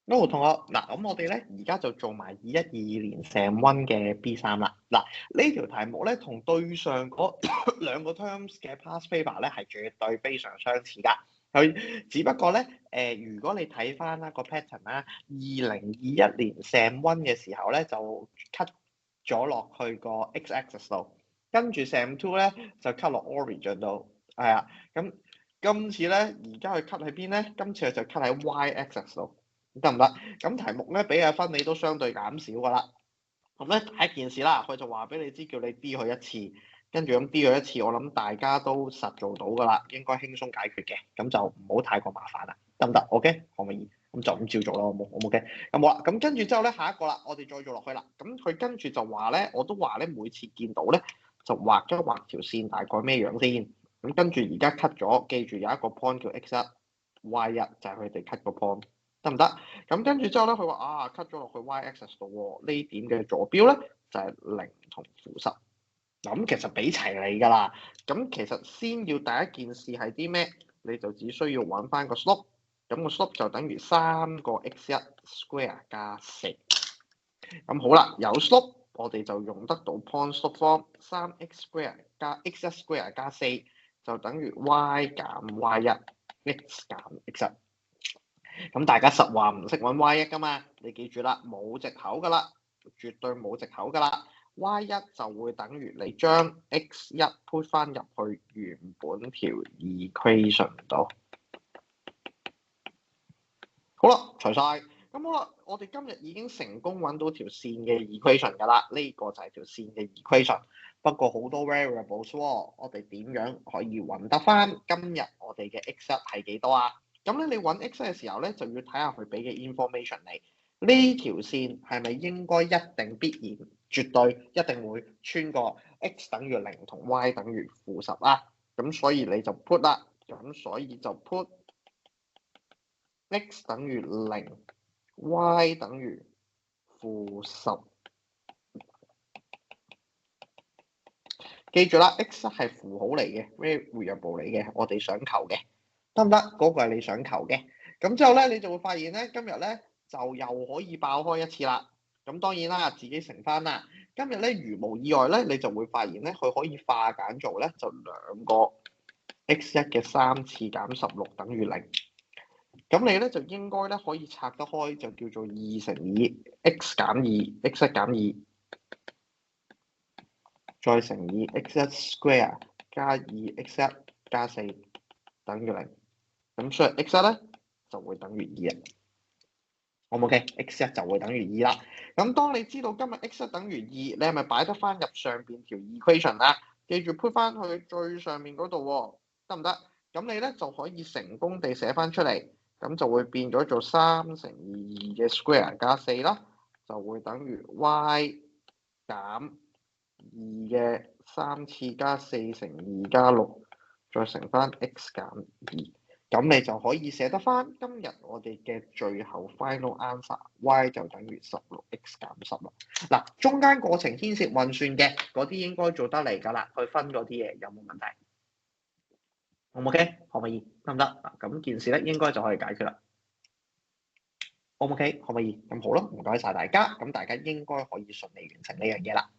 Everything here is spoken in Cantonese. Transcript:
都同學嗱，咁我哋咧而家就做埋2122年 Sem1嘅 B3啦。嗱，呢條題目咧同對上嗰兩個 terms 嘅 past paper 咧係絕對非常相似㗎。佢只不過咧，如果你睇翻啦個 pattern 啦，2021年 Sem1嘅時候咧就 cut 咗落去個 x-axis 度，跟住 Sem2咧就 cut 落 origin 度，係啊。咁今次咧而家佢 cut 喺邊咧？今次佢就 cut 喺 y-axis 度。得唔得？咁題目咧俾嘅分你都相對減少㗎啦。咁咧第一件事啦，佢就話俾你知，叫你 D 佢一次，跟住咁 D 佢一次，我諗大家都實做到㗎啦，應該輕鬆解決嘅，咁就唔好太過麻煩啦，得唔得？OK，可唔可以？咁就咁照做啦，好冇？好 OK？咁好啦，咁跟住之後咧，下一個啦，我哋再做落去啦。咁佢跟住就話咧，我都話咧，每次見到咧就畫一畫條線，大概咩樣先？咁跟住而家 cut 咗，記住有一個 point 叫 X1、Y1，就係佢哋 cut 個 point。得唔得？咁跟住之後咧，佢話啊 cut 咗落去 y-axis 度喎，呢點嘅坐標咧就係0同-10。咁其實俾齊你㗎啦。咁其實先要第一件事係啲咩？你就只需要揾翻個 slope，咁個 slope 就等於3個 x1 square 加4。咁好啦，有 slope 我哋就用得到 point slope form， 3x square 加 x1 square 加4就等於 y 減 y1，x 減 x1。咁大家實話唔識揾 Y1㗎嘛？你記住啦，冇藉口㗎啦，絕對冇藉口㗎啦。Y1就會等於你將 X1 put 翻入去原本條 equation 度。好啦，除晒。咁好啦，我哋今日已經成功揾到條線嘅 equation 㗎啦。呢個就係條線嘅 equation。不過好多 variables 喎，我哋點樣可以揾得翻今日我哋嘅 X1係幾多啊？咁咧，你揾 X 嘅時候咧，就要睇下佢俾嘅 information 你。呢條線係咪應該一定必然絕對一定會穿過 x 等於0同 y 等於-10啊？咁所以你就 put 啦。咁所以就 put x 等於0 y 等於-10。記住啦 ，x 係符號嚟嘅 variable 嚟嘅，我哋想求嘅。得唔得？嗰個係你想求嘅。咁之後咧，你就會發現咧，今日咧就又可以爆開一次啦。咁當然啦，自己乘翻啦。今日咧如無意外咧，你就會發現咧，佢可以化簡做咧就兩個 x1嘅3次減16等於0。咁你咧就應該咧可以拆得開，就叫做2乘以 x 減2 x1 減2，再乘以 x1 square 加2 x1 加4等於0。咁所以 x1 咧就會等於2啊。好唔 OK？x1 就會等於2啦。咁當你知道今日 x1 等於2，你係咪擺得翻入上邊條 equation 啊？記住 put 翻去最上面嗰度喎，得唔得？咁你咧就可以成功地寫翻出嚟，咁就會變咗做3乘以2嘅 square 加4啦，就會等於 y 減2嘅3次加4乘2加6，再乘翻 x 減2。咁你就可以寫得翻今日我哋嘅最後 final answer，y 就等於16x 減10啦。嗱，中間過程牽涉運算嘅嗰啲應該做得嚟㗎啦，去分嗰啲嘢有冇問題？好唔 OK？可唔可以？得唔得？嗱，咁件事咧應該就可以解決啦。好唔 OK？可唔可以？咁好咯，唔該晒大家，咁大家應該可以順利完成呢樣嘢啦。